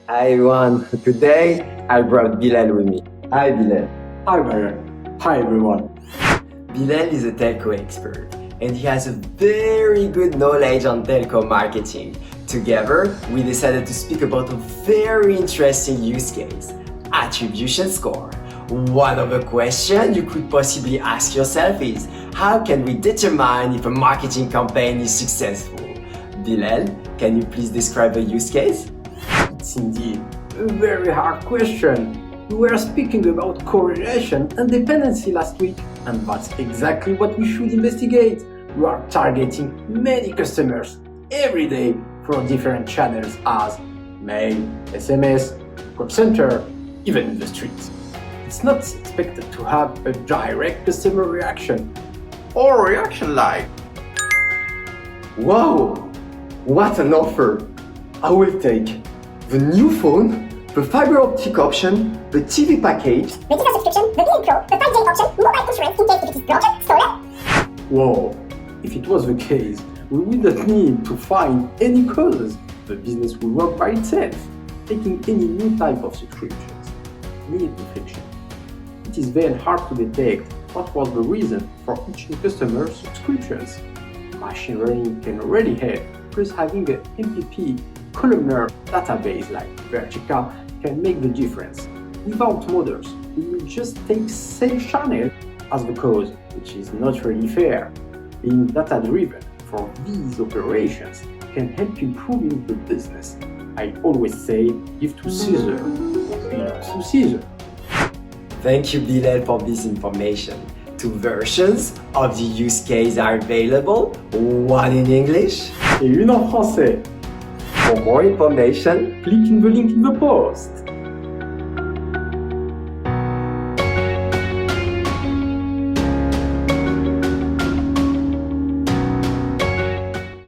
Hi everyone, today I brought Bilel with me. Hi Bilel. Hi Badr. Hi everyone. Bilel is a telco expert and he has a very good knowledge on telco marketing. Together, we decided to speak about a very interesting use case, attribution score. One of the questions you could possibly ask yourself is, how can we determine if a marketing campaign is successful? Bilel, can you please describe the use case? It's indeed a very hard question. We were speaking about correlation and dependency last week, and that's exactly what we should investigate. We are targeting many customers every day from different channels as mail, SMS, call center, even in the streets. It's not expected to have a direct customer reaction or reaction like, Wow, what an offer! I will take the new phone, the fiber optic option, the TV package, vertica subscription, the Bilel Pro, the 5-day option, mobile insurance in case if it is broken, stolen. whoa, if it was the case, we would not need to find any causes. The business will work by itself, taking any new type of subscriptions. Need reflection. It is then hard to detect what was the reason for each new customer's subscriptions. Machine learning can already help, plus having an MPP columnar database like vertica can make the difference. Without models, we will just take sales channel as the cause, which is not really fair. Being data-driven for these operations can help improving the business. I always say, give to Caesar what belongs to Caesar. Thank you, Bilel, for this information. Two versions of the use case are available, one in English. Et une en français. For more information, Click in the link in the post.